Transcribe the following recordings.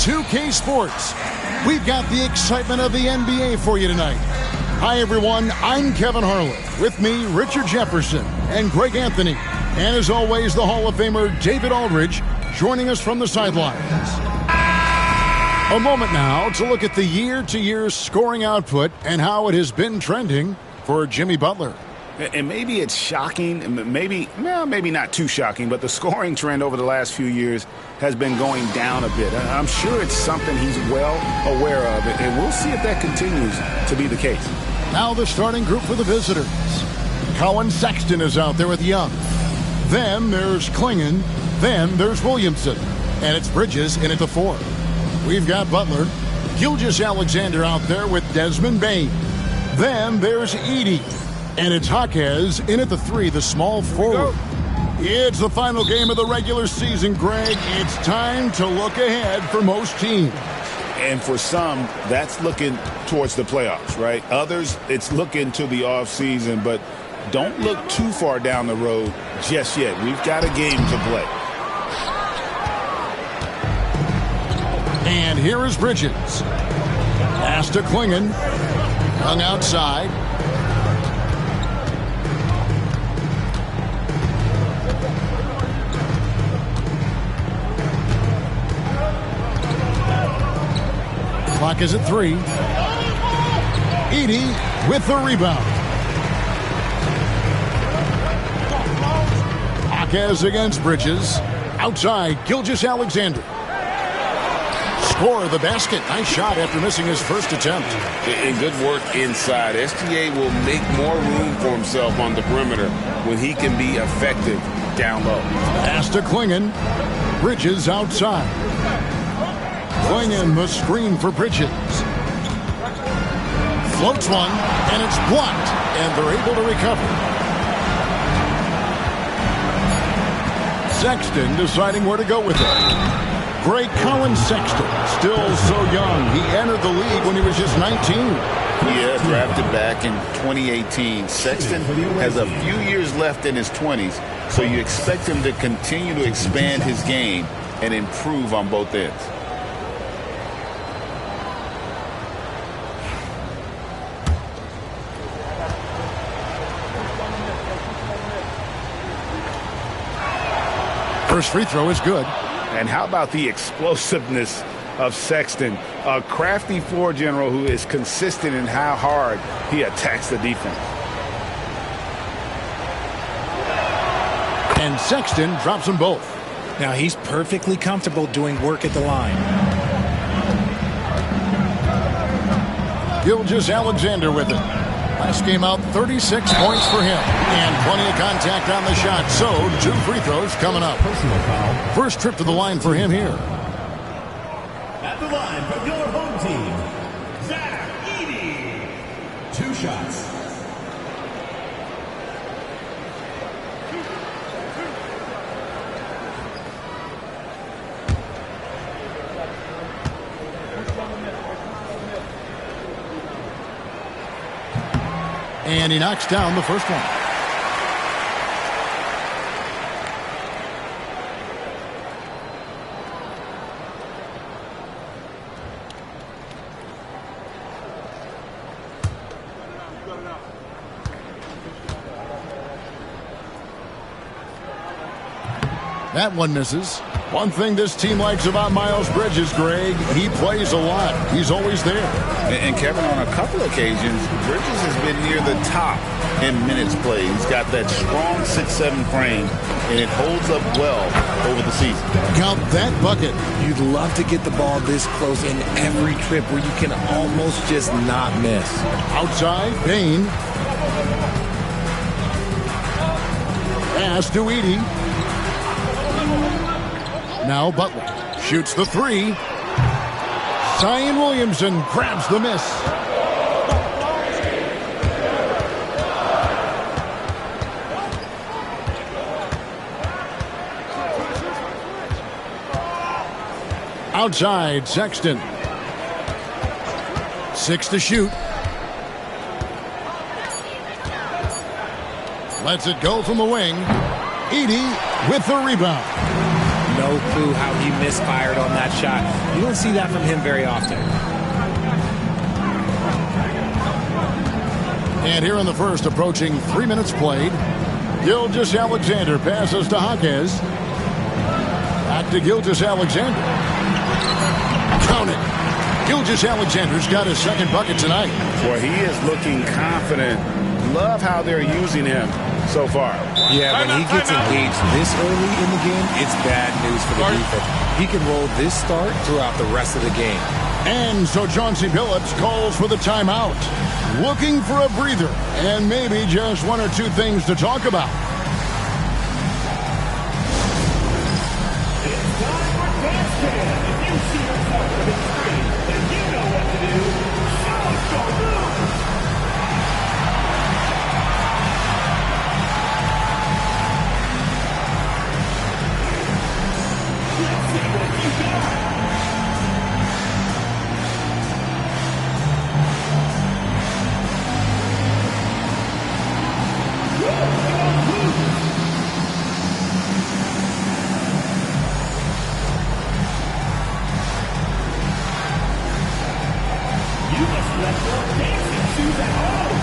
2K Sports. We've got the excitement of the NBA for you tonight. Hi, everyone. I'm Kevin Harlan. With me, Richard Jefferson and Greg Anthony. And as always, the Hall of Famer David Aldridge joining us from the sidelines. A moment now to look at the year-to-year scoring output and how it has been trending for Jimmy Butler. And maybe it's shocking, maybe not too shocking, but the scoring trend over the last few years has been going down a bit. I'm sure it's something he's well aware of, and we'll see if that continues to be the case. Now the starting group for the visitors. Colin Sexton is out there with Young. Then there's Klingon. Then there's Williamson. And it's Bridges in at the 4. We've got Butler. Gilgeous-Alexander out there with Desmond Bane. Then there's Edey. And it's Jaquez in at the 3, the small forward. It's the final game of the regular season, Greg. It's time to look ahead for most teams. And for some, that's looking towards the playoffs, right? Others, it's looking to the offseason, but don't look too far down the road just yet. We've got a game to play. And here is Bridges. Pass to Klingon. Hung outside. Clock is at 3. Edey with the rebound. Jaquez against Bridges. Outside, Gilgeous-Alexander. Score the basket. Nice shot after missing his first attempt. And good work inside. SGA will make more room for himself on the perimeter when he can be effective down low. Pass to Klingon. Bridges outside. Klingon the screen for Bridges. Floats one, and it's blocked, and they're able to recover. Sexton deciding where to go with it. Great Colin Sexton, still so young. He entered the league when he was just 19. Yeah, drafted back in 2018. Sexton has a few years left in his 20s, so you expect him to continue to expand his game and improve on both ends. First free throw is good. And how about the explosiveness of Sexton, a crafty floor general who is consistent in how hard he attacks the defense. And Sexton drops them both. Now he's perfectly comfortable doing work at the line. Gilgeous-Alexander with it. Last game out, 36 points for him. And plenty of contact on the shot. So, 2 free throws coming up. First trip to the line for him here. At the line for your home team, Zach Edey. 2 shots. And he knocks down the first one. That one misses. One thing this team likes about Miles Bridges, Greg, he plays a lot. He's always there. And Kevin, on a couple occasions, Bridges has been near the top in minutes played. He's got that strong 6'7" frame, and it holds up well over the season. Count that bucket. You'd love to get the ball this close in every trip where you can almost just not miss. Outside, Bane. Pass to Edey. Now Butler shoots the 3. Zion Williamson grabs the miss. Outside, Sexton. 6 to shoot. Lets it go from the wing. Edey with the rebound. No no clue how he misfired on that shot. You don't see that from him very often. And here in the first, approaching 3 minutes played, Gilgeous-Alexander passes to Jaquez. Back to Gilgeous-Alexander. Count it. Gilgeous-Alexander's got his second bucket tonight. Boy, he is looking confident. Love how they're using him so far. Yeah, when he gets engaged this early in the game, it's bad news for the defense. He can roll this start throughout the rest of the game. And so Chauncey Billups calls for the timeout. Looking for a breather and maybe just one or two things to talk about. It's time for Dance Jam. If you see yourself on the screen, then you know what to do. Show us your moves. Let's see what you got. You must let your dancing shoes at home.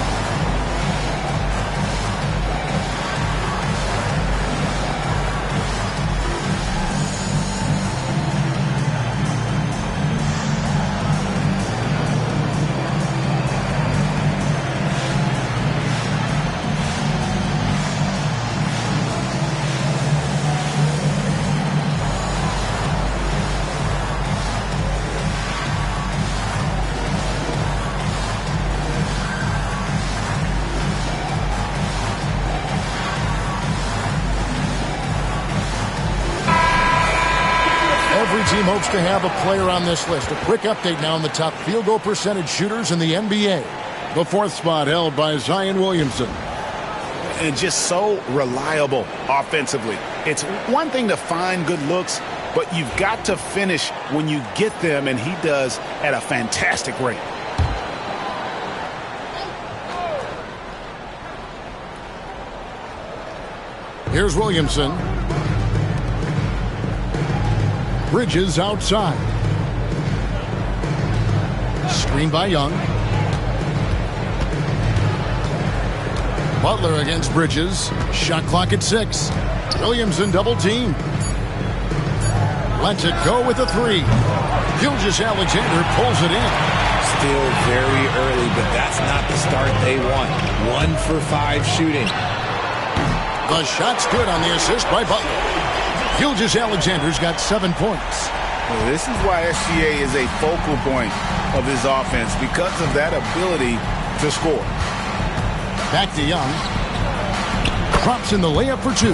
Every team hopes to have a player on this list. A quick update now on the top field goal percentage shooters in the NBA. The fourth spot held by Zion Williamson. And just so reliable offensively. It's one thing to find good looks, but you've got to finish when you get them, and he does at a fantastic rate. Here's Williamson. Bridges outside. Screen by Young. Butler against Bridges. Shot clock at 6. Williamson double team. Lets it go with a 3. Gilgeous-Alexander pulls it in. Still very early, but that's not the start they want. 1 for 5 shooting. The shot's good on the assist by Butler. Gilgeous-Alexander's got 7 points. Well, this is why SGA is a focal point of his offense, because of that ability to score. Back to Young. Drops in the layup for 2.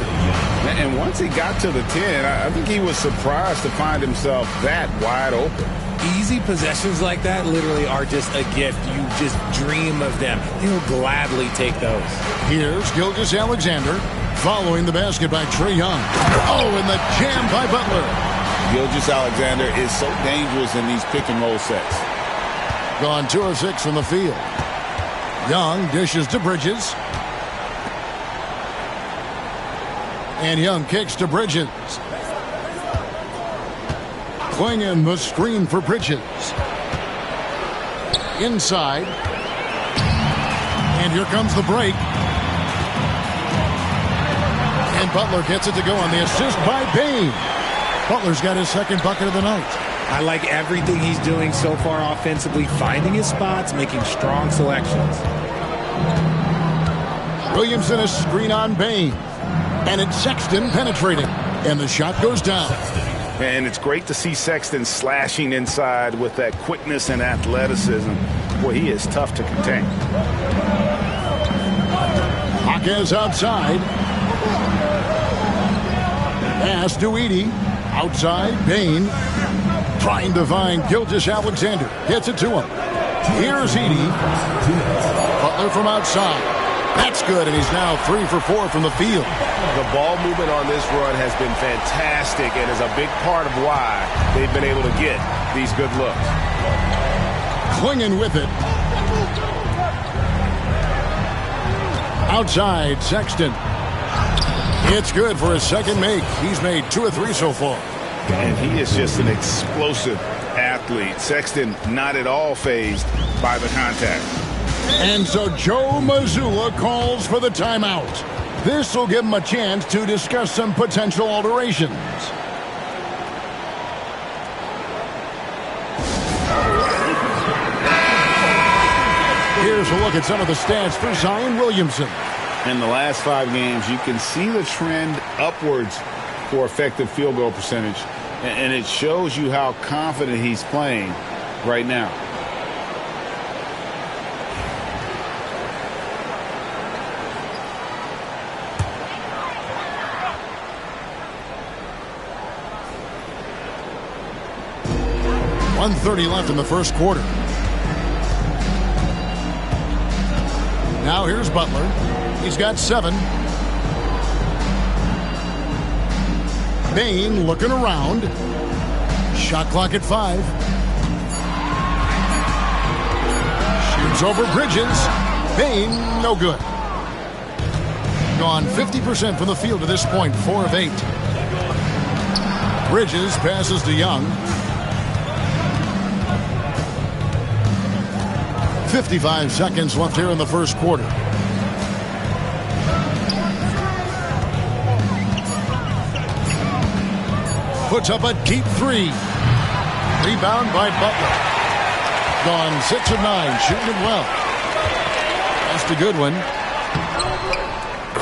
And once he got to the 10, I think he was surprised to find himself that wide open. Easy possessions like that literally are just a gift. You just dream of them. He'll gladly take those. Here's Gilgeous-Alexander following the basket by Trae Young. Oh, and the jam by Butler. Gilgeous-Alexander is so dangerous in these pick-and-roll sets. Gone 2 of 6 from the field. Young dishes to Bridges. And Young kicks to Bridges. Clingan the screen for Bridges. Inside. And here comes the break. And Butler gets it to go on the assist by Bane. Butler's got his second bucket of the night. I like everything he's doing so far offensively, finding his spots, making strong selections. Williamson a screen on Bane. And it's Sexton penetrating. And the shot goes down. And it's great to see Sexton slashing inside with that quickness and athleticism. Boy, he is tough to contain. Jaquez outside. Pass to Edey. Outside, Bane. Trying to find Gilgeous-Alexander. Gets it to him. Here's Edey. Butler from outside. That's good, and he's now 3 for 4 from the field. The ball movement on this run has been fantastic and is a big part of why they've been able to get these good looks. Clingan with it. Outside, Sexton. It's good for his second make. He's made 2 of 3 so far. And he is just an explosive athlete. Sexton not at all fazed by the contact. And so Joe Mazzulla calls for the timeout. This will give him a chance to discuss some potential alterations. Here's a look at some of the stats for Zion Williamson. In the last 5 games, you can see the trend upwards for effective field goal percentage. And it shows you how confident he's playing right now. .130 left in the first quarter. Now here's Butler. He's got 7. Bain looking around. Shot clock at 5. Shoots over Bridges. Bain, no good. Gone 50% from the field to this point, 4 of 8. Bridges passes to Young. 55 seconds left here in the first quarter. Puts up a deep 3. Rebound by Butler. Gone 6 of 9, shooting it well. That's a good one.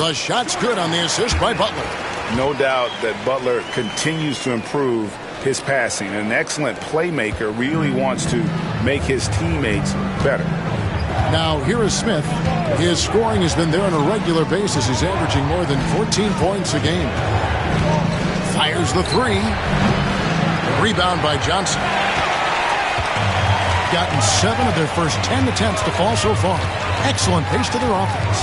The shot's good on the assist by Butler. No doubt that Butler continues to improve his passing. An excellent playmaker, really wants to make his teammates better. Now here is Smith. His scoring has been there on a regular basis. He's averaging more than 14 points a game. Fires the 3. Rebound by Johnson. Gotten 7 of their first 10 attempts to fall so far. Excellent pace to their offense.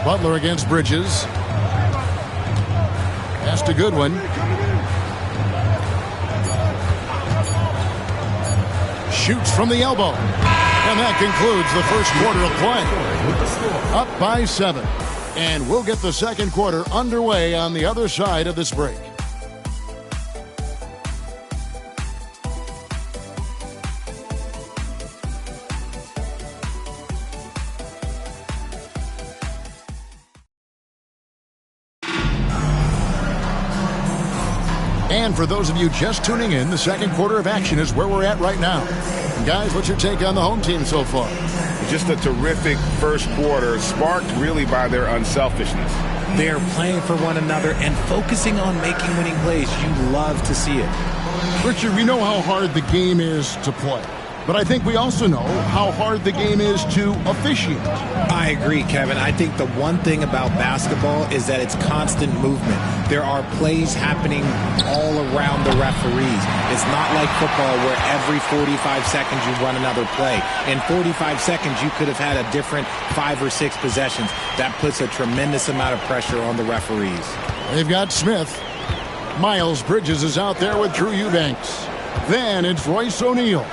Butler against Bridges. That's a good one. Shoots from the elbow. And that concludes the first quarter of play. Up by 7. And we'll get the second quarter underway on the other side of this break. And for those of you just tuning in, the second quarter of action is where we're at right now. And guys, what's your take on the home team so far? Just a terrific first quarter, sparked really by their unselfishness. They're playing for one another and focusing on making winning plays. You love to see it. Richard, we know how hard the game is to play. But I think we also know how hard the game is to officiate. I agree, Kevin. I think the one thing about basketball is that it's constant movement. There are plays happening all around the referees. It's not like football where every 45 seconds you run another play. In 45 seconds, you could have had a different 5 or 6 possessions. That puts a tremendous amount of pressure on the referees. They've got Smith. Miles Bridges is out there with Drew Eubanks. Then it's Royce O'Neal.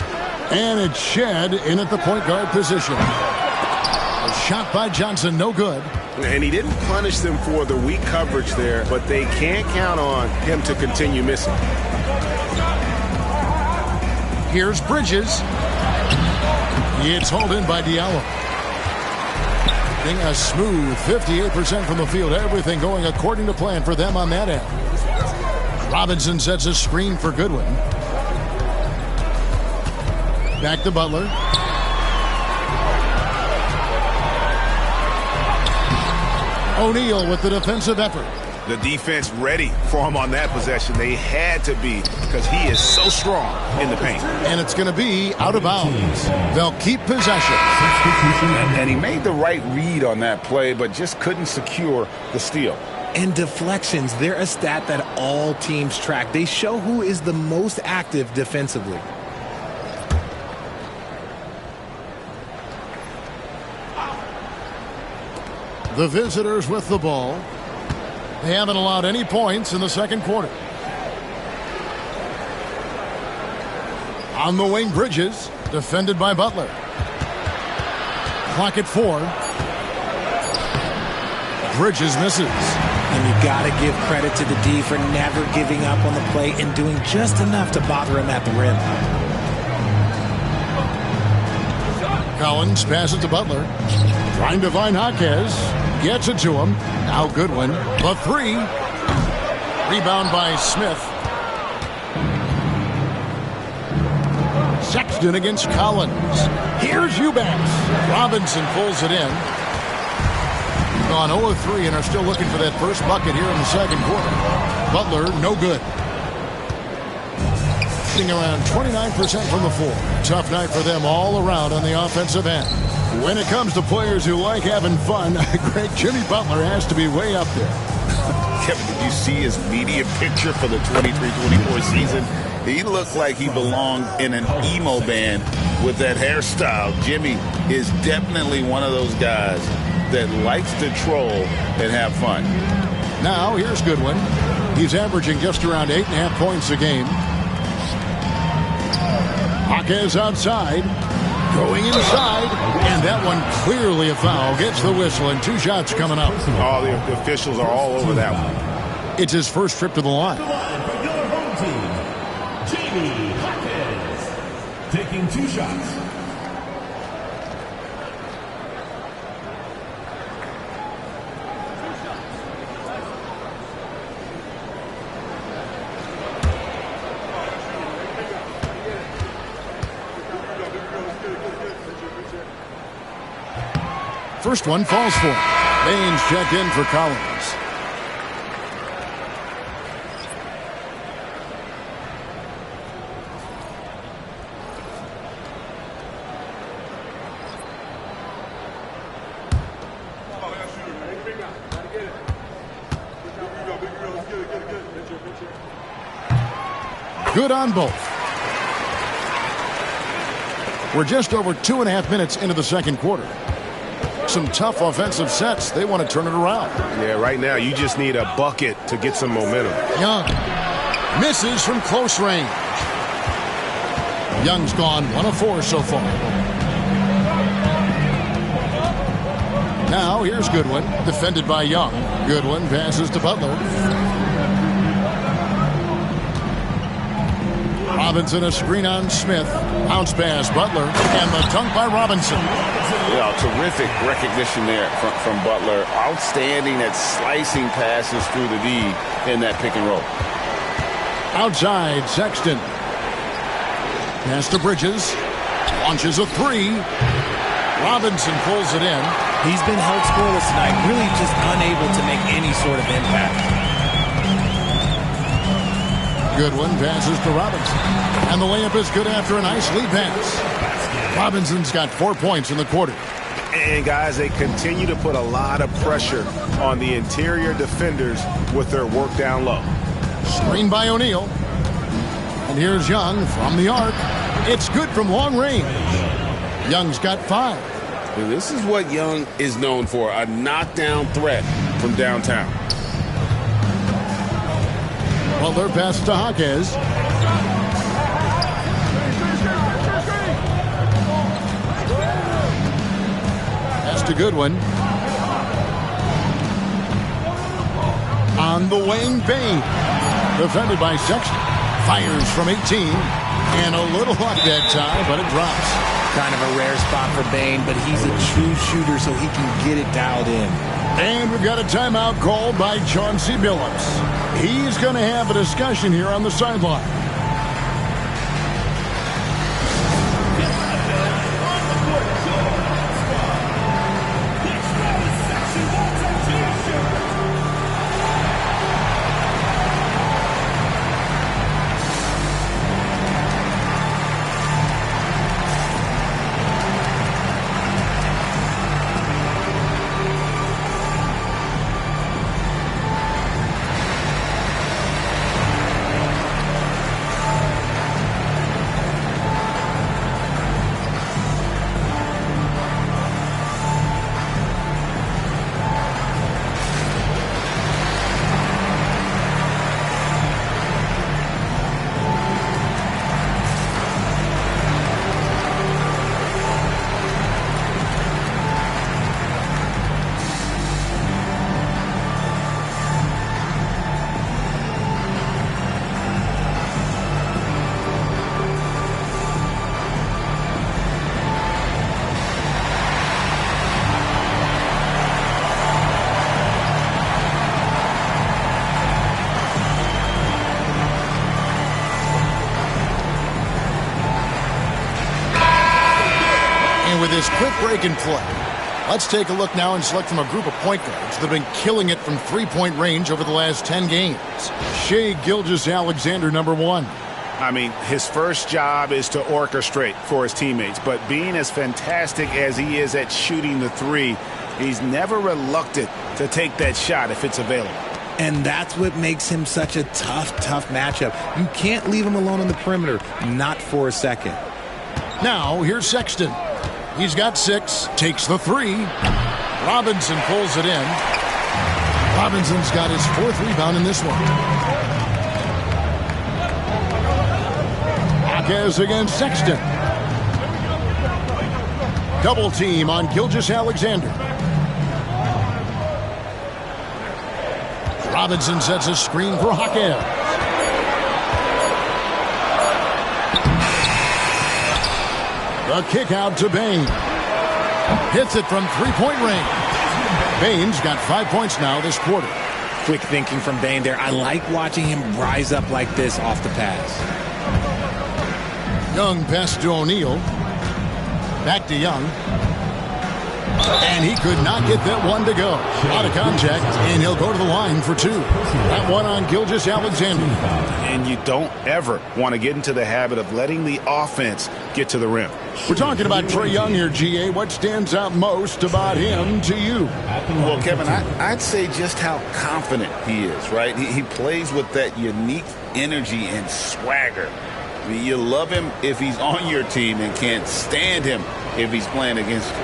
And it's Shed in at the point guard position. A shot by Johnson, no good. And he didn't punish them for the weak coverage there, but they can't count on him to continue missing. Here's Bridges. It's hauled in by Diallo. A smooth 58% from the field. Everything going according to plan for them on that end. Robinson sets a screen for Goodwin. Back to Butler. O'Neal with the defensive effort. The defense ready for him on that possession. They had to be because he is so strong in the paint. And it's going to be out of bounds. They'll keep possession. And he made the right read on that play, but just couldn't secure the steal. And deflections, they're a stat that all teams track. They show who is the most active defensively. The visitors with the ball. They haven't allowed any points in the second quarter. On the wing, Bridges, defended by Butler. Clock at 4. Bridges misses. And you got to give credit to the D for never giving up on the play and doing just enough to bother him at the rim. Collins passes to Butler. Trying to find Jaquez. Gets it to him. Now Goodwin. The three. Rebound by Smith. Sexton against Collins. Here's Eubanks. Robinson pulls it in. Gone 0 of 3 and are still looking for that first bucket here in the second quarter. Butler, no good. Shooting around 29% from the floor. Tough night for them all around on the offensive end. When it comes to players who like having fun, great Jimmy Butler has to be way up there. Kevin, did you see his media picture for the 23-24 season? He looked like he belonged in an emo band with that hairstyle. Jimmy is definitely one of those guys that likes to troll and have fun. Now, here's Goodwin. He's averaging just around 8.5 points a game. Jaquez outside. Going inside. And that one clearly a foul. Gets the whistle and 2 shots coming up. Oh, the officials are all over that one. It's his first trip to the line. The line for your home team, Jamie Jaquez, taking 2 shots. First one falls for him. Baines checked in for Collins. Good on both. We're just over 2.5 minutes into the second quarter. Some tough offensive sets. They want to turn it around. Yeah, right now you just need a bucket to get some momentum. Young misses from close range. Young's gone 1 of 4 so far. Now here's Goodwin, defended by Young. Goodwin passes to Butler. Robinson a screen on Smith. Bounce pass Butler and the dunk by Robinson. Yeah, terrific recognition there from Butler. Outstanding at slicing passes through the D in that pick and roll. Outside, Sexton. Pass to Bridges. Launches a 3. Robinson pulls it in. He's been held scoreless tonight, really just unable to make any sort of impact. Goodwin passes to Robinson. And the layup is good after a nice lead pass. Robinson's got 4 points in the quarter. And, guys, they continue to put a lot of pressure on the interior defenders with their work down low. Screen by O'Neal. And here's Young from the arc. It's good from long range. Young's got 5. And this is what Young is known for, a knockdown threat from downtown. Butler passes to Jaquez. Pass to Goodwin. On the wing, Bain. Defended by Sexton. Fires from 18. And a little luck that time, but it drops. Kind of a rare spot for Bain, but he's a true shooter, so he can get it dialed in. And we've got a timeout called by Chauncey Billups. He's going to have a discussion here on the sideline. with his quick break and play. Let's take a look now and select from a group of point guards that have been killing it from three-point range over the last 10 games. Shai Gilgeous-Alexander, number 1. I mean, his first job is to orchestrate for his teammates, but being as fantastic as he is at shooting the three, he's never reluctant to take that shot if it's available. And that's what makes him such a tough matchup. You can't leave him alone on the perimeter, not for a second. Now, here's Sexton. He's got 6, takes the 3. Robinson pulls it in. Robinson's got his 4th rebound in this one. Jaquez against Sexton. Double team on Gilgeous-Alexander. Robinson sets a screen for Jaquez. The kick out to Bain. Hits it from three-point range. Bain's got 5 points now this quarter. Quick thinking from Bain there. I like watching him rise up like this off the pass. Young pass to O'Neal. Back to Young. And he could not get that one to go. Out of contact, and he'll go to the line for 2. That one on Gilgeous-Alexander. And you don't ever want to get into the habit of letting the offense get to the rim. We're talking about Trae Young here, GA. What stands out most about him to you? Well, Kevin, I'd say just how confident he is, right? He plays with that unique energy and swagger. I mean, you love him if he's on your team and can't stand him if he's playing against you.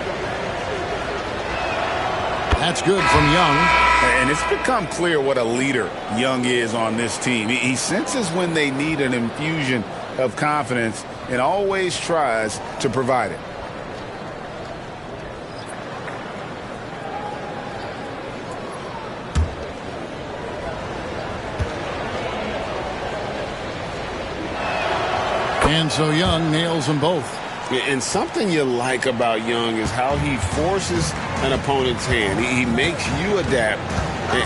That's good from Young. And it's become clear what a leader Young is on this team. He senses when they need an infusion of confidence and always tries to provide it. And so Young nails them both. And something you like about Young is how he forces an opponent's hand. He makes you adapt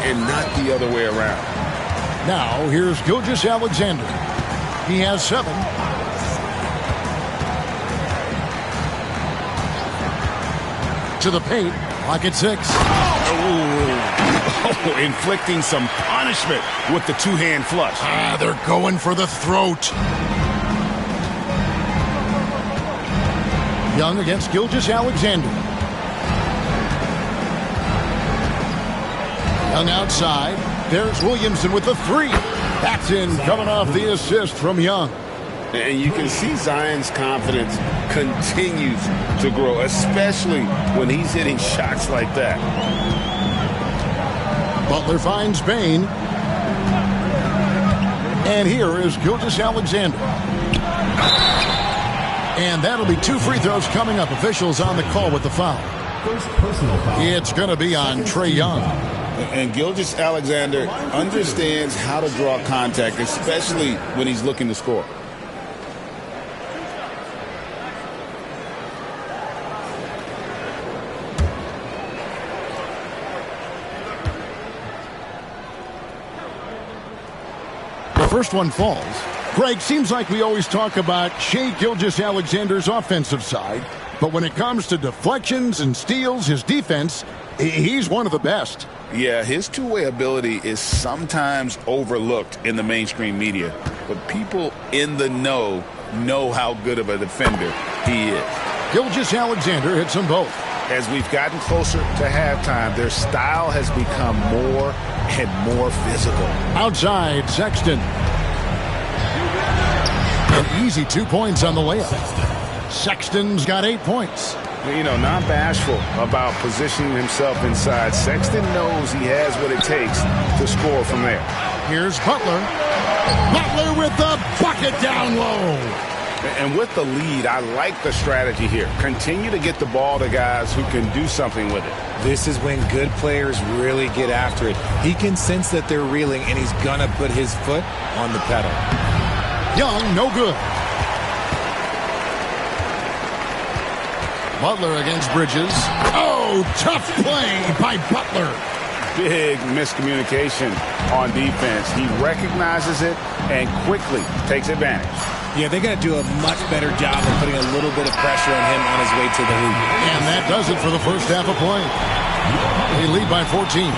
and not the other way around. Now, here's Gilgeous-Alexander. He has 7. To the paint, pocket 6. Oh, inflicting some punishment with the two-hand flush. They're going for the throat. Young against Gilgeous-Alexander. Young outside. There's Williamson with the 3. That's in, coming off the assist from Young. And you can see Zion's confidence continues to grow, especially when he's hitting shots like that. Butler finds Bain. And here is Gilgeous-Alexander. And that'll be 2 free throws coming up. Officials on the call with the foul. First personal foul. It's going to be on Trae Young. And Gilgeous-Alexander understands how to draw contact, especially when he's looking to score. The first one falls. Greg, seems like we always talk about Shai Gilgeous-Alexander's offensive side, but when it comes to deflections and steals, his defense, he's one of the best. Yeah, his two-way ability is sometimes overlooked in the mainstream media, but people in the know how good of a defender he is. Gilgeous-Alexander hits them both. As we've gotten closer to halftime, their style has become more and more physical. Outside, Sexton. An easy 2 points on the layup. Sexton's got 8 points. You know, not bashful about positioning himself inside. Sexton knows he has what it takes to score from there. Here's Butler. Butler with the bucket down low. And with the lead, I like the strategy here. Continue to get the ball to guys who can do something with it. This is when good players really get after it. He can sense that they're reeling, and he's going to put his foot on the pedal. Young, no good. Butler against Bridges. Oh, tough play by Butler. Big miscommunication on defense. He recognizes it and quickly takes advantage. Yeah, they're going to do a much better job of putting a little bit of pressure on him on his way to the hoop. And that does it for the first half of play. They lead by 14.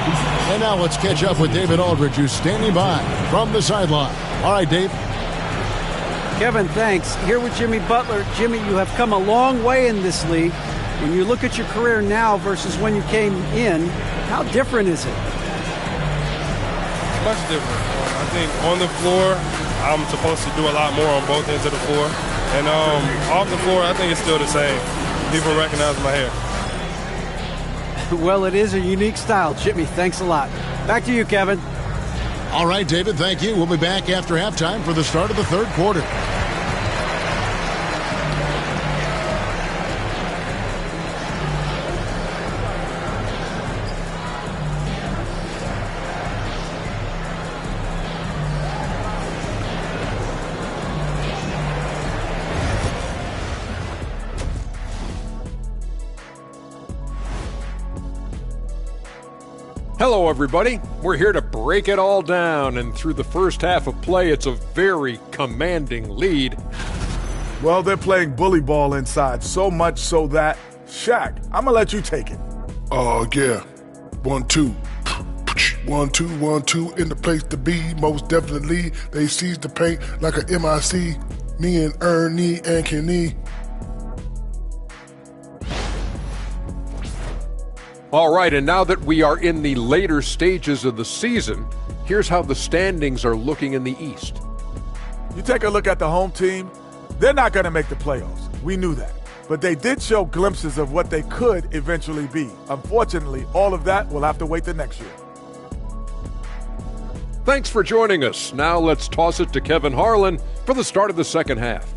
And now let's catch up with David Aldridge, who's standing by from the sideline. All right, Dave. Kevin, thanks. Here with Jimmy Butler. Jimmy, you have come a long way in this league. When you look at your career now versus when you came in, how different is it? Much different. I think on the floor, I'm supposed to do a lot more on both ends of the floor. And off the floor, I think it's still the same. People recognize my hair. Well, it is a unique style, Jimmy. Thanks a lot. Back to you, Kevin. All right, David, thank you. We'll be back after halftime for the start of the third quarter. Hello, everybody. We're here to break it all down, and through the first half of play, it's a very commanding lead. Well, they're playing bully ball inside, so much so that, Shaq, I'm going to let you take it. Oh, yeah. 1-2. 1-2, 1-2, in the place to be, most definitely. They seize the paint like a MIC. Me and Ernie and Kenny. All right, and now that we are in the later stages of the season, here's how the standings are looking in the East. You take a look at the home team, they're not going to make the playoffs. We knew that. But they did show glimpses of what they could eventually be. Unfortunately, all of that will have to wait till next year. Thanks for joining us. Now let's toss it to Kevin Harlan for the start of the second half.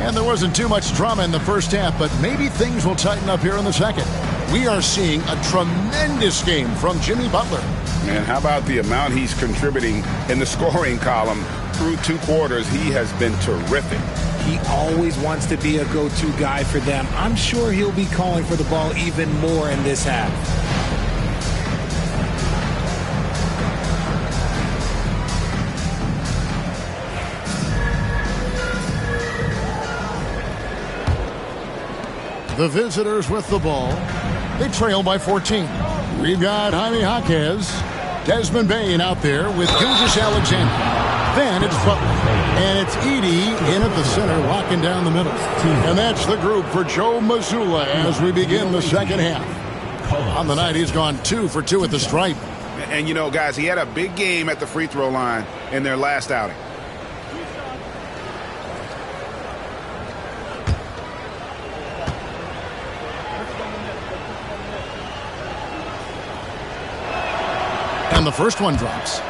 And there wasn't too much drama in the first half, but maybe things will tighten up here in the second. We are seeing a tremendous game from Jimmy Butler. Man, how about the amount he's contributing in the scoring column through two quarters? He has been terrific. He always wants to be a go-to guy for them. I'm sure he'll be calling for the ball even more in this half. The visitors with the ball. They trail by 14. We've got Jaime Jaquez, Desmond Bain out there with Gilgeous-Alexander. Then it's Butler. And it's Edey in at the center, locking down the middle. And that's the group for Joe Mazzulla as we begin the second half. On the night, he's gone 2 for 2 at the stripe. And, you know, guys, he had a big game at the free throw line in their last outing. And the first one drops.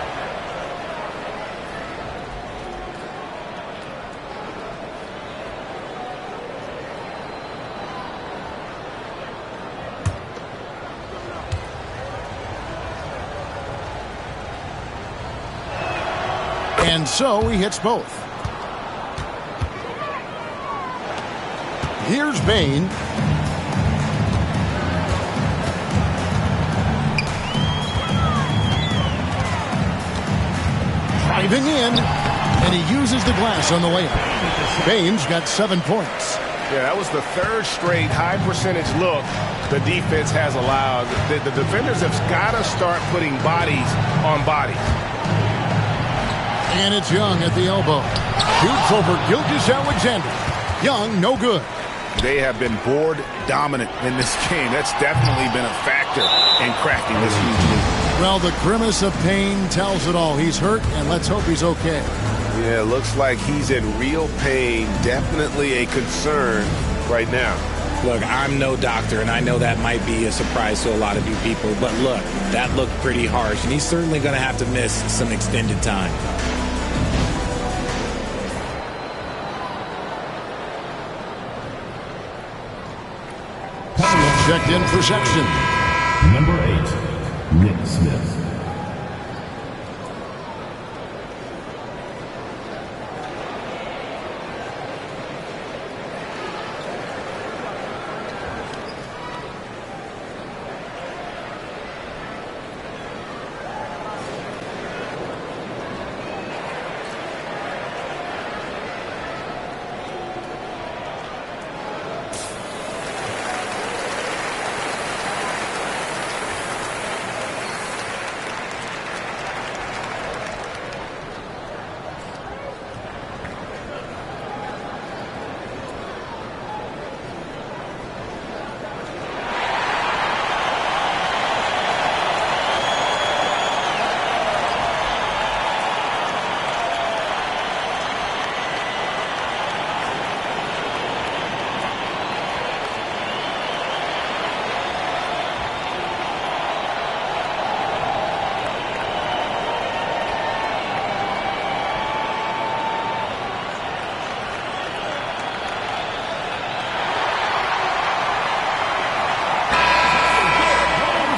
And so he hits both. Here's Bain. Driving in, and he uses the glass on the layup. Bain's got 7 points. Yeah, that was the third straight high percentage look the defense has allowed. The defenders have got to start putting bodies on bodies. And it's Young at the elbow. Shoots over Gilgeous-Alexander. Young, no good. They have been board dominant in this game. That's definitely been a factor in cracking this huge lead. Well, the grimace of pain tells it all. He's hurt, and let's hope he's okay. Yeah, looks like he's in real pain. Definitely a concern right now. Look, I'm no doctor, and I know that might be a surprise to a lot of you people, but look, that looked pretty harsh, and he's certainly going to have to miss some extended time. Checked in for Sexton. Number 8, Nick Smith.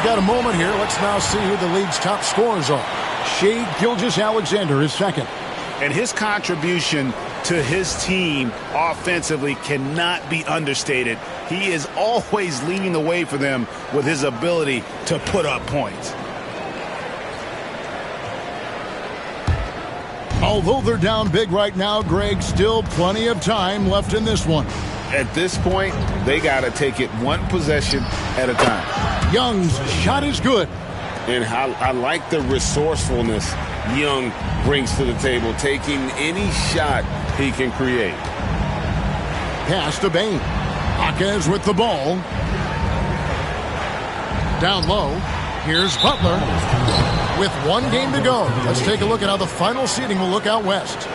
we've got a moment here. Let's now see who the league's top scorers are. Shea Gilgeous-Alexander is second. And his contribution to his team offensively cannot be understated. He is always leading the way for them with his ability to put up points. Although they're down big right now, Greg, still plenty of time left in this one. At this point, they got to take it one possession at a time. Young's shot is good. And I like the resourcefulness Young brings to the table, taking any shot he can create. Pass to Bain. Jaquez with the ball. Down low. Here's Butler. With one game to go, let's take a look at how the final seeding will look out west.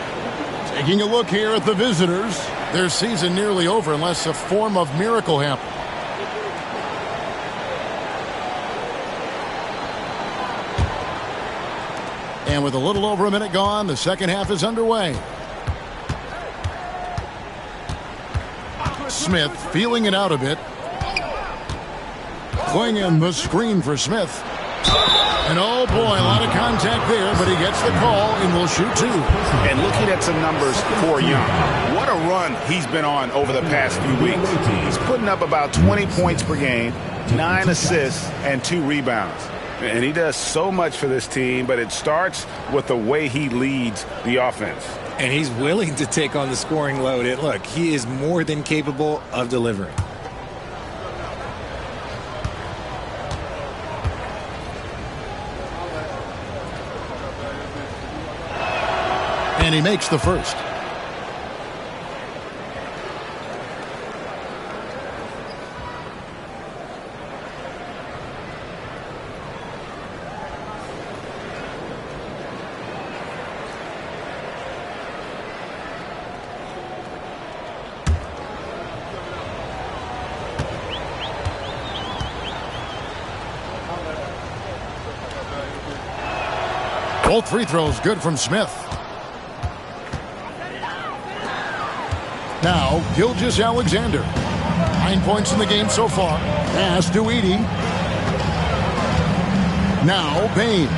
Taking a look here at the visitors. Their season nearly over unless a form of miracle happens. And with a little over a minute gone, the second half is underway. Smith feeling it out a bit. Going in the screen for Smith. And oh boy, a lot of contact there, but he gets the call and will shoot two. And looking at some numbers for Young, what a run he's been on over the past few weeks. He's putting up about 20 points per game, 9 assists, and 2 rebounds. And he does so much for this team, but it starts with the way he leads the offense. And he's willing to take on the scoring load. And look, he is more than capable of delivering. And he makes the first. Both free throws good from Smith. Now, Gilgeous-Alexander. 9 points in the game so far. Pass to Edey. Now, Bain.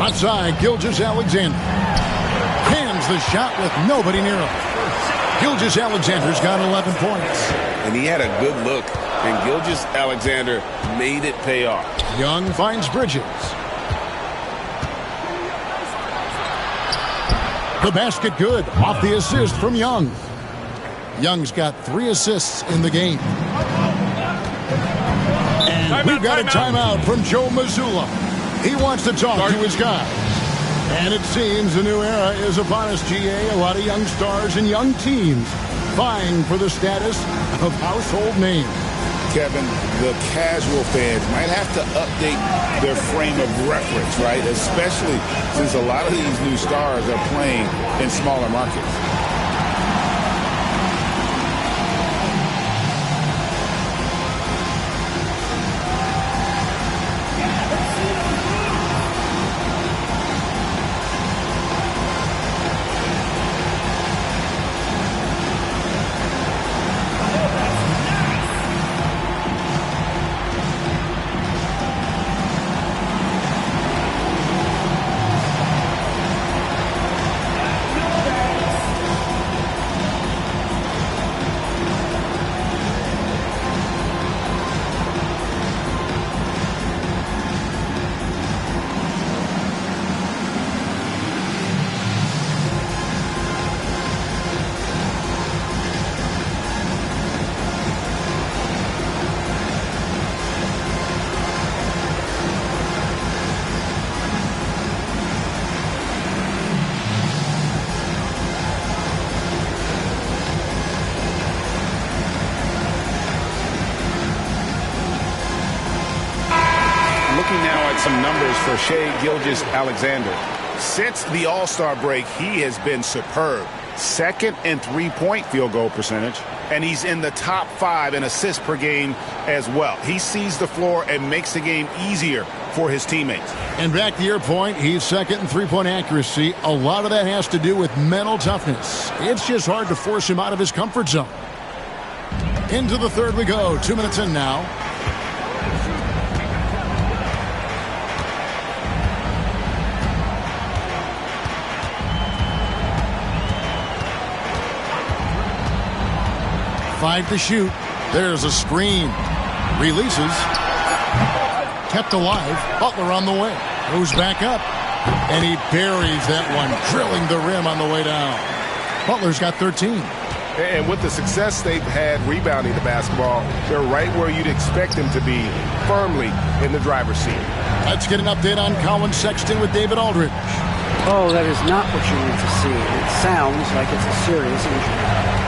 Outside, Gilgeous-Alexander. Hands the shot with nobody near him. Gilgeous-Alexander's got 11 points. And he had a good look, and Gilgeous-Alexander made it pay off. Young finds Bridges. The basket good off the assist from Young. Young's got 3 assists in the game. And we've got a timeout from Joe Mazzulla. He wants to talk to his guys. And it seems a new era is upon us, GA. A lot of young stars and young teams vying for the status of household names. Kevin, the casual fans might have to update their frame of reference, right? Especially since a lot of these new stars are playing in smaller markets. Some numbers for Shea Gilgeous-Alexander. Since the All-Star break, he has been superb. Second in three-point field goal percentage, and he's in the top 5 in assists per game as well. He sees the floor and makes the game easier for his teammates. And back to your point, he's second in three-point accuracy. A lot of that has to do with mental toughness. It's just hard to force him out of his comfort zone. Into the third we go. 2 minutes in now. Five to shoot. There's a screen. Releases. Kept alive. Butler on the way. Goes back up. And he buries that one, drilling the rim on the way down. Butler's got 13. And with the success they've had rebounding the basketball, they're right where you'd expect them to be, firmly in the driver's seat. Let's get an update on Colin Sexton with David Aldridge. Oh, that is not what you need to see. It sounds like it's a serious injury.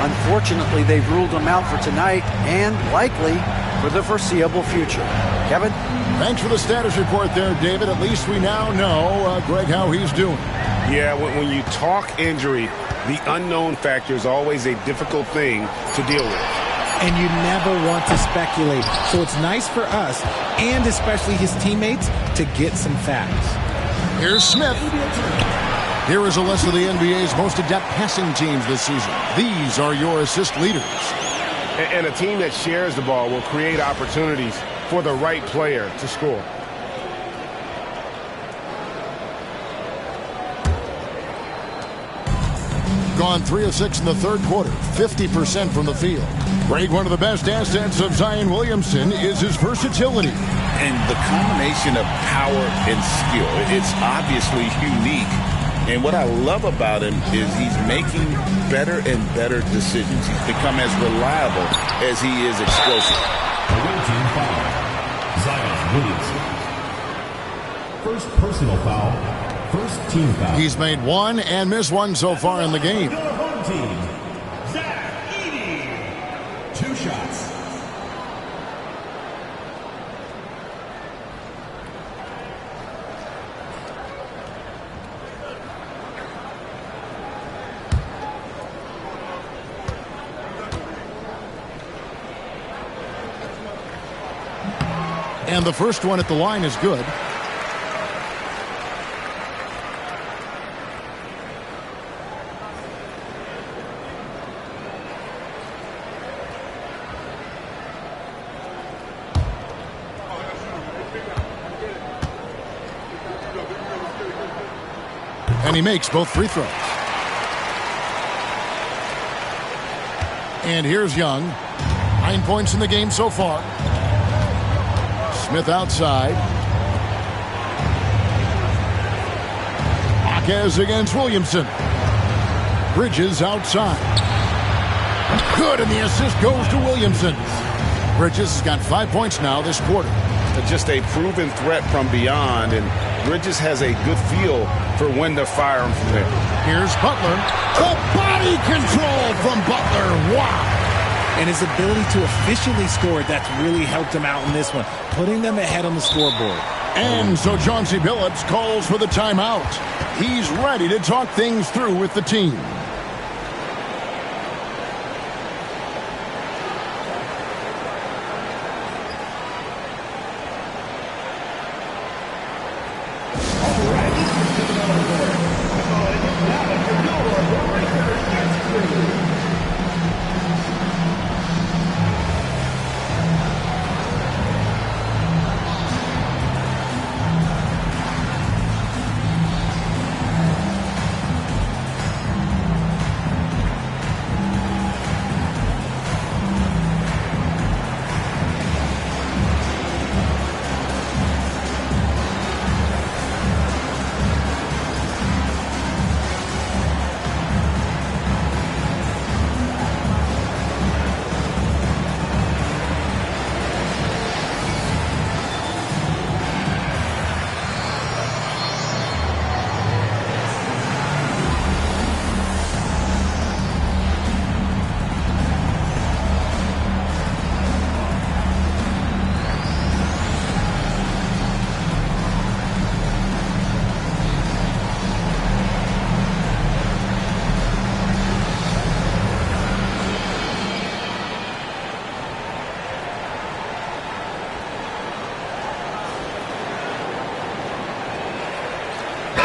Unfortunately, they've ruled him out for tonight and likely for the foreseeable future. Kevin? Thanks for the status report there, David. At least we now know, Greg, how he's doing. Yeah, when you talk injury, the unknown factor is always a difficult thing to deal with. And you never want to speculate. So it's nice for us, and especially his teammates, to get some facts. Here's Smith. Here is a list of the NBA's most adept passing teams this season. These are your assist leaders. And a team that shares the ball will create opportunities for the right player to score. Gone 3 of 6 in the third quarter, 50% from the field. Greg, one of the best assets of Zion Williamson is his versatility. And the combination of power and skill, it's obviously unique. And what I love about him is he's making better and better decisions. He's become as reliable as he is explosive. Away team foul. Zion Williamson. First personal foul. First team foul. He's made one and missed one so far in the game. Your home team. Zach Edey. 2 shots. And the first one at the line is good. And he makes both free throws. And here's Young. 9 points in the game so far. Smith outside. Marquez against Williamson. Bridges outside. Good, and the assist goes to Williamson. Bridges has got 5 points now this quarter. Just a proven threat from beyond, and Bridges has a good feel for when to fire him from there. Here's Butler. The body control from Butler. Wow. And his ability to efficiently score, that's really helped him out in this one, putting them ahead on the scoreboard. And so Chauncey Billups calls for the timeout. He's ready to talk things through with the team.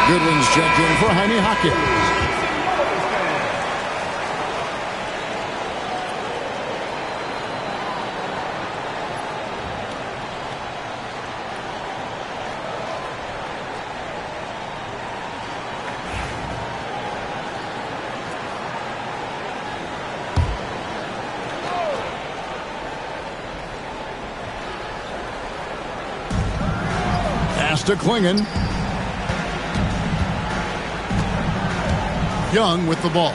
Goodwin's checked in for Jaime Hawkins. Pass to Klingon. Young with the ball.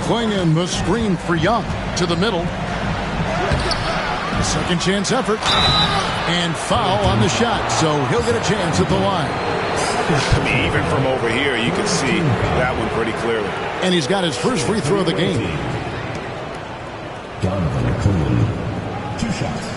Klingon the screen for Young to the middle. Second chance effort. And foul on the shot, so he'll get a chance at the line. I mean, even from over here, you can see that one pretty clearly. And he's got his first free throw of the game. Donovan Klingon, 2 shots.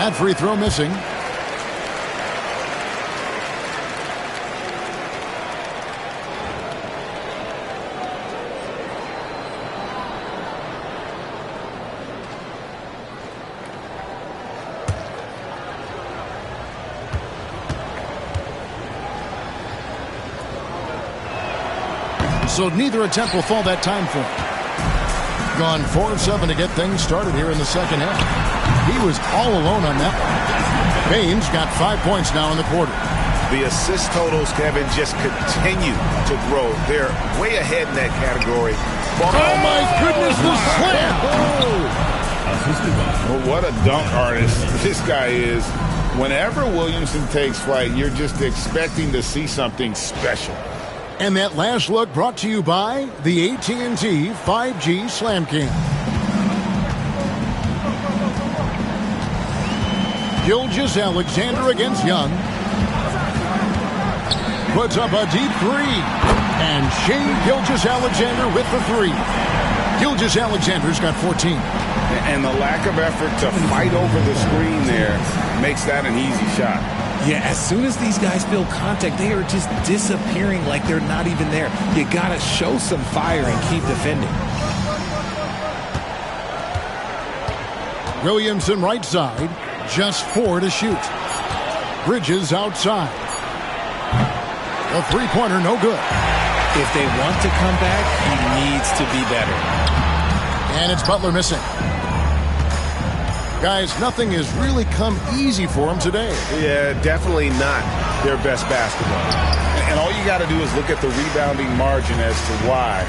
That free throw missing. So neither attempt will fall that time for him. Gone 4 of 7 to get things started here in the second half. He was all alone on that one. Baines got 5 points now in the quarter. The assist totals, Kevin, just continue to grow. They're way ahead in that category. Oh, my goodness, the slam! Well, what a dunk artist this guy is. Whenever Williamson takes flight, you're just expecting to see something special. And that last look brought to you by the AT&T 5G Slam Cam. Gilgeous-Alexander against Young. Puts up a deep 3. And Shea Gilgeous-Alexander with the 3. Gilgeous-Alexander's got 14. And the lack of effort to fight over the screen there makes that an easy shot. Yeah, as soon as these guys feel contact, they are just disappearing like they're not even there. You got to show some fire and keep defending. Williamson right side, just 4 to shoot. Bridges outside. A three-pointer, no good. If they want to come back, he needs to be better. And it's Butler missing. Guys, nothing has really come easy for them today. Yeah, definitely not their best basketball. And all you got to do is look at the rebounding margin as to why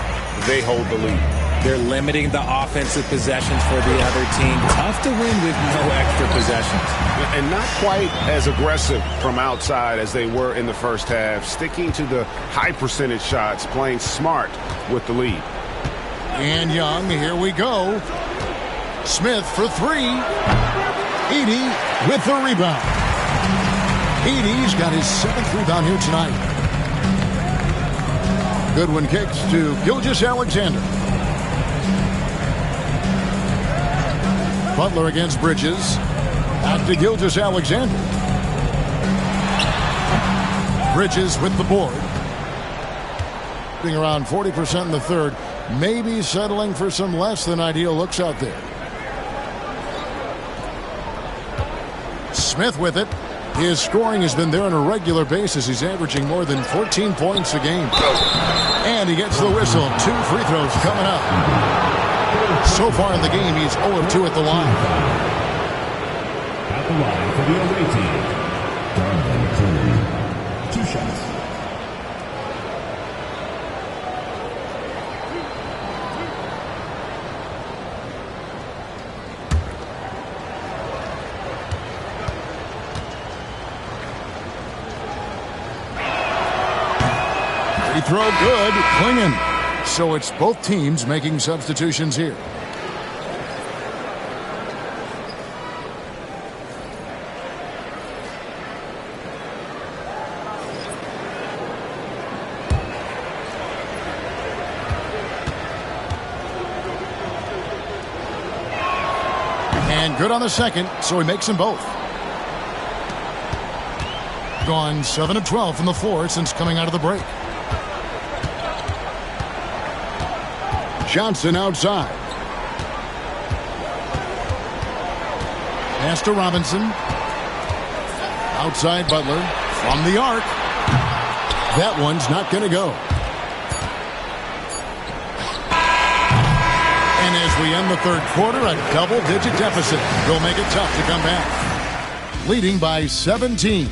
they hold the lead. They're limiting the offensive possessions for the other team. Tough to win with no extra possessions. And not quite as aggressive from outside as they were in the first half. Sticking to the high percentage shots, playing smart with the lead. And Young, here we go. Smith for 3. Edey with the rebound. Edey's got his 7th rebound here tonight. Goodwin kicks to Gilgeous-Alexander. Butler against Bridges. Back to Gilgeous-Alexander. Bridges with the board. Being around 40% in the third. Maybe settling for some less than ideal looks out there. Smith with it. His scoring has been there on a regular basis. He's averaging more than 14 points a game. And he gets the whistle. 2 free throws coming up. So far in the game, he's 0 of 2 at the line. At the line for the away team, Donovan Klingon, 2 shots. Free throw good. Klingon. So it's both teams making substitutions here. And good on the second, so he makes them both. Gone 7 of 12 from the floor since coming out of the break. Johnson outside. Pass to Robinson. Outside Butler. From the arc. That one's not going to go. And as we end the third quarter, a double-digit deficit will make it tough to come back. Leading by 17.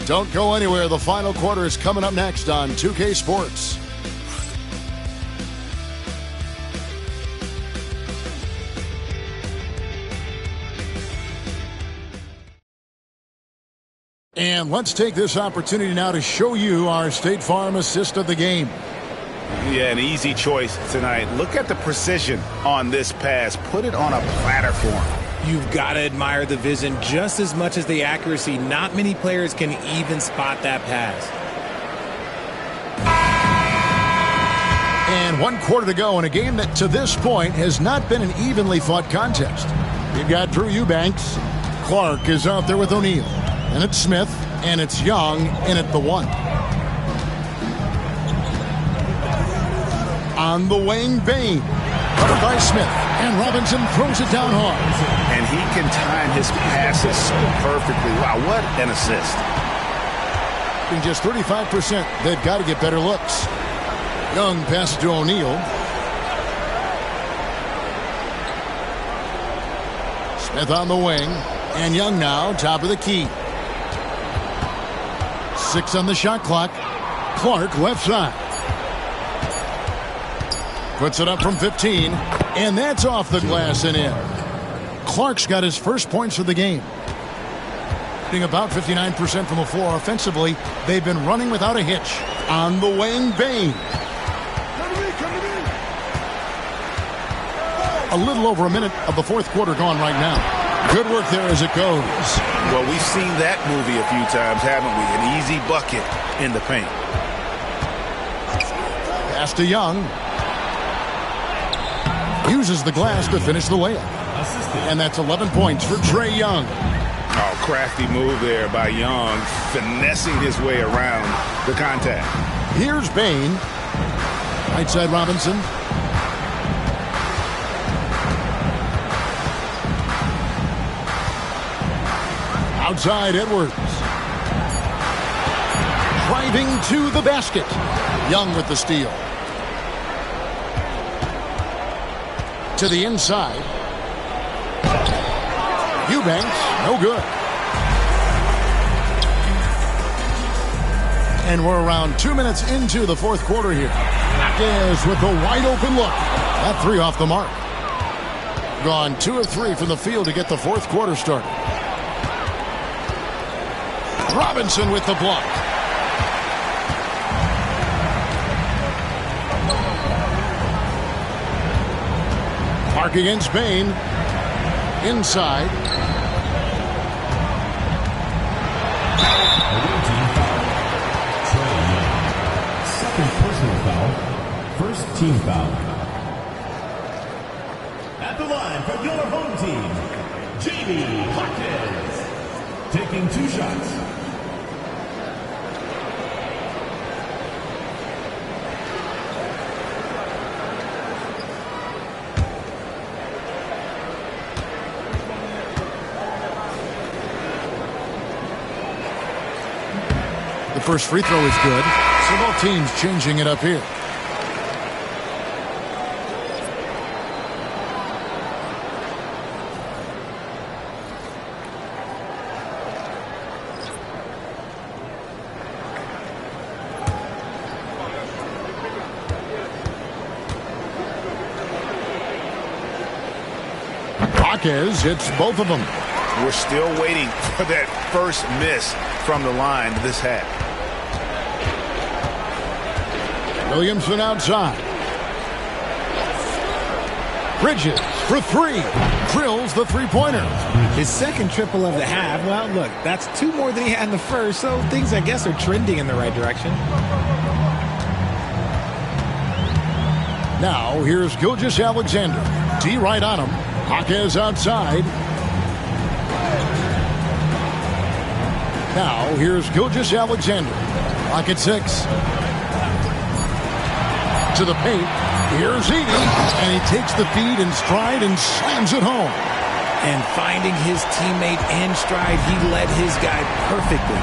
Don't go anywhere. The final quarter is coming up next on 2K Sports. And let's take this opportunity now to show you our State Farm assist of the game. Yeah, an easy choice tonight. Look at the precision on this pass. Put it on a platter for him. You've got to admire the vision just as much as the accuracy. Not many players can even spot that pass. And 1 quarter to go in a game that to this point has not been an evenly fought contest. You've got Drew Eubanks. Clark is out there with O'Neal. And it's Smith, and it's Young in at the 1. On the wing, Bain. Covered by Smith. And Robinson throws it down hard. And he can time his passes so perfectly. Wow, what an assist. In just 35%, they've got to get better looks. Young passes to O'Neal. Smith on the wing. And Young now, top of the key. 6 on the shot clock. Clark left side. Puts it up from 15. And that's off the glass and in. Clark's got his first points of the game. Shooting about 59% from the floor offensively. They've been running without a hitch. On the wing, Bain. A little over a minute of the fourth quarter gone right now. Good work there as it goes. Well, we've seen that movie a few times, haven't we? An easy bucket in the paint. Pass to Young. Uses the glass to finish the layup. And that's 11 points for Trae Young. Oh, crafty move there by Young, finessing his way around the contact. Here's Bain. Right side Robinson. Outside Edwards. Driving to the basket. Young with the steal. To the inside. Eubanks, no good. And we're around 2 minutes into the fourth quarter here. Hawkins with a wide open look. That 3 off the mark. Gone 2 of 3 from the field to get the fourth quarter started. Robinson with the block. Clark against Bain. Inside. Second personal foul. First team foul. At the line for your home team, Jamie Hawkins. Taking 2 shots. The first free throw is good. So both teams changing it up here. Hawkins hits both of them. We're still waiting for that first miss from the line this half. Williamson outside. Bridges for 3. Drills the three-pointer. His second triple of the half. Well, look, that's 2 more than he had in the first, so things, I guess, are trending in the right direction. Now, here's Gilgeous-Alexander. D right on him. Hawkins outside. Now, here's Gilgeous-Alexander. Clock at 6. To the paint. Here's Edey. And he takes the feed in stride and slams it home. And finding his teammate in stride, he led his guy perfectly.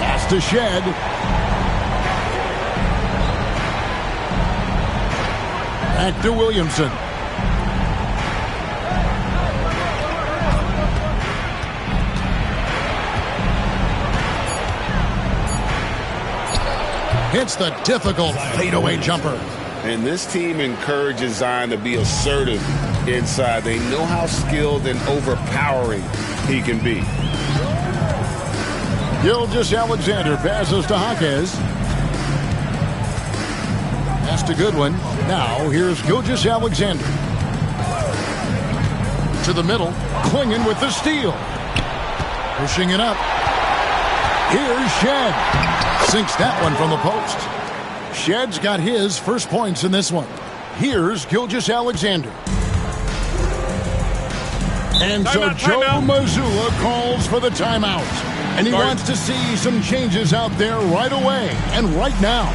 Pass to Shed. Back to Williamson. hits the difficult fadeaway jumper. And this team encourages Zion to be assertive inside. They know how skilled and overpowering he can be. Gilgeous-Alexander passes to Jaquez. That's a good one. Now here's Gilgeous-Alexander. To the middle. Clingan with the steal. Pushing it up. Here's Shed. Sinks that one from the post. Shed's got his first points in this one. Here's Gilgeous-Alexander. And so Joe Mazzulla calls for the timeout. And he wants to see some changes out there right away and right now.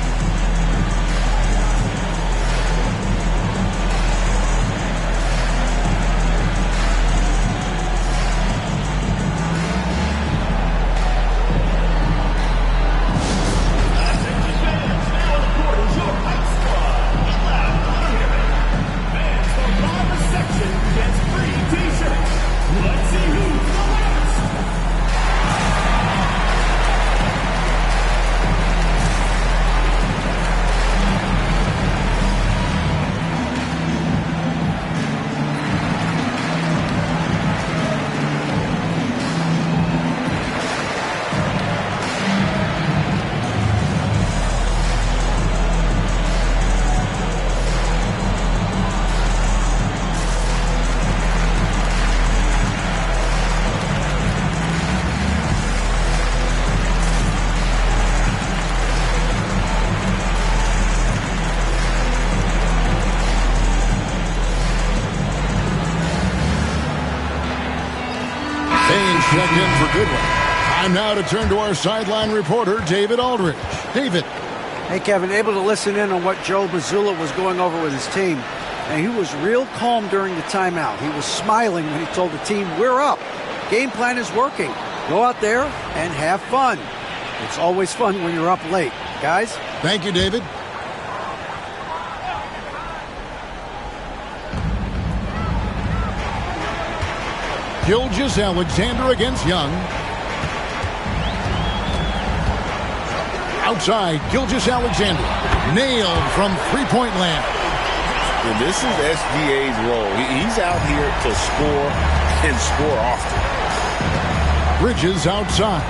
Checked in for Goodwin. Time now to turn to our sideline reporter, David Aldridge. David. Hey, Kevin, able to listen in on what Joe Mazzulla was going over with his team. And he was real calm during the timeout. He was smiling when he told the team, we're up. Game plan is working. Go out there and have fun. It's always fun when you're up late. Guys? Thank you, David. Gilgeous-Alexander against Young. Outside, Gilgeous-Alexander. Nailed from three-point land. And this is SGA's role. He's out here to score and score often. Bridges outside.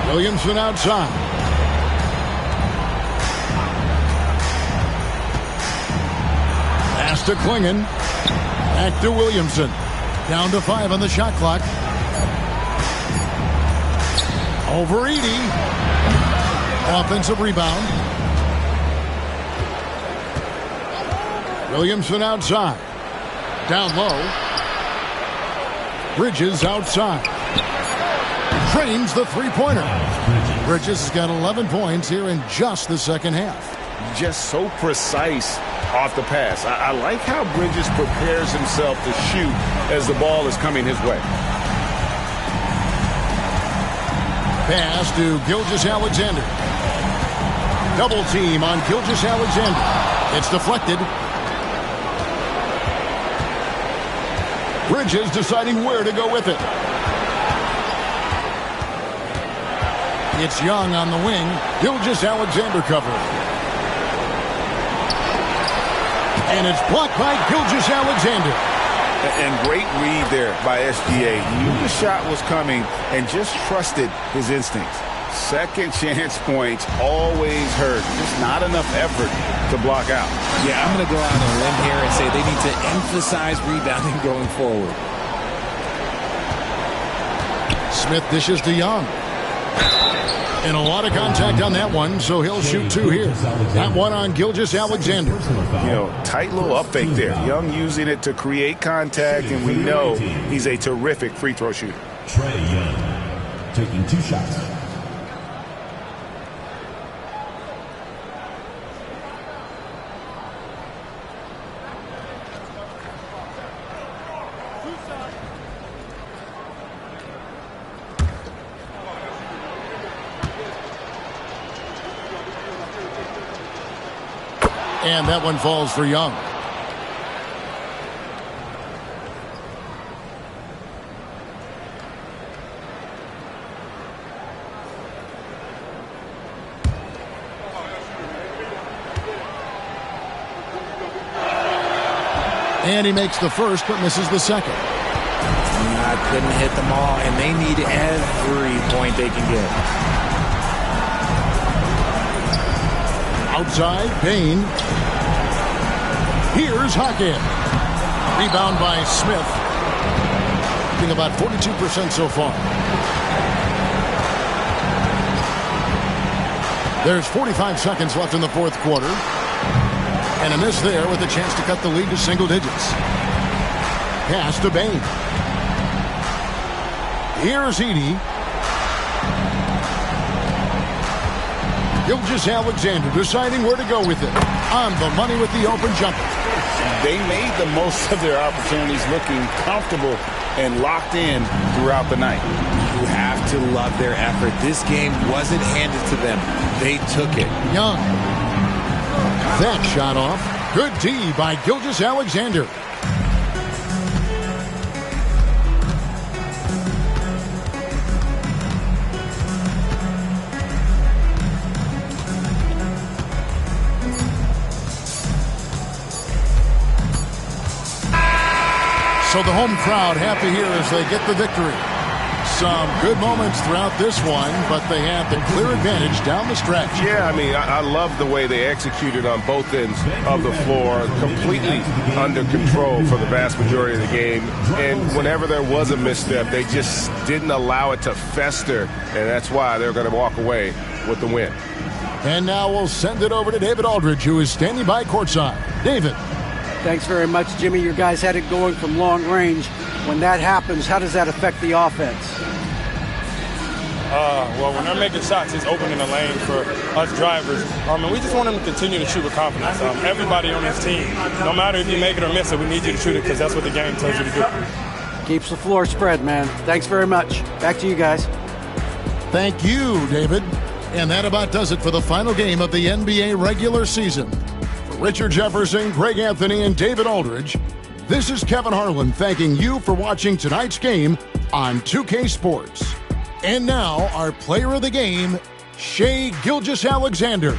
Williamson outside. Pass to Clingan. Back to Williamson. Down to 5 on the shot clock. Over Edey. Offensive rebound. Williamson outside. Down low. Bridges outside. Drains the three-pointer. Bridges has got 11 points here in just the second half. Just so precise off the pass. I like how Bridges prepares himself to shoot as the ball is coming his way. Pass to Gilgeous-Alexander. Double team on Gilgeous-Alexander. It's deflected. Bridges deciding where to go with it. It's Young on the wing. Gilgeous-Alexander covering. And it's blocked by Gilgeous-Alexander. And great read there by SGA. He knew the shot was coming and just trusted his instincts. Second chance points always hurt. Just not enough effort to block out. Yeah, I'm going to go out on a limb here and say they need to emphasize rebounding going forward. Smith dishes to Young. And a lot of contact on that one, so he'll shoot 2 here. That one on Gilgeous-Alexander. You know, tight little up fake there. Young using it to create contact, and we know he's a terrific free throw shooter. Trae Young taking 2 shots. And that one falls for Young. And he makes the first but misses the second. Couldn't hit them all, and they need every point they can get. Outside, Payne. Here's Hackett. Rebound by Smith. Shooting about 42% so far. There's 45 seconds left in the fourth quarter. And a miss there with a chance to cut the lead to single digits. Pass to Bain. Here's Edey. Gilgeous-Alexander deciding where to go with it. On the money with the open jumper. They made the most of their opportunities, looking comfortable and locked in throughout the night. You have to love their effort. This game wasn't handed to them. They took it. Young. That shot off. Good D by Gilgeous-Alexander. So the home crowd happy here as they get the victory. Some good moments throughout this one, but they have the clear advantage down the stretch. Yeah, I mean, I love the way they executed on both ends of the floor, completely under control for the vast majority of the game. And whenever there was a misstep, they just didn't allow it to fester, and that's why they're going to walk away with the win. And now we'll send it over to David Aldridge, who is standing by courtside. David. Thanks very much, Jimmy. Your guys had it going from long range. When that happens, how does that affect the offense? Well, when they're making shots, it's opening the lane for us drivers. And we just want them to continue to shoot with confidence. Everybody on this team, no matter if you make it or miss it, we need you to shoot it because that's what the game tells you to do. Keeps the floor spread, man. Thanks very much. Back to you guys. Thank you, David. And that about does it for the final game of the NBA regular season. For Richard Jefferson, Greg Anthony, and David Aldridge, this is Kevin Harlan thanking you for watching tonight's game on 2K Sports. And now, our player of the game, Shai Gilgeous-Alexander.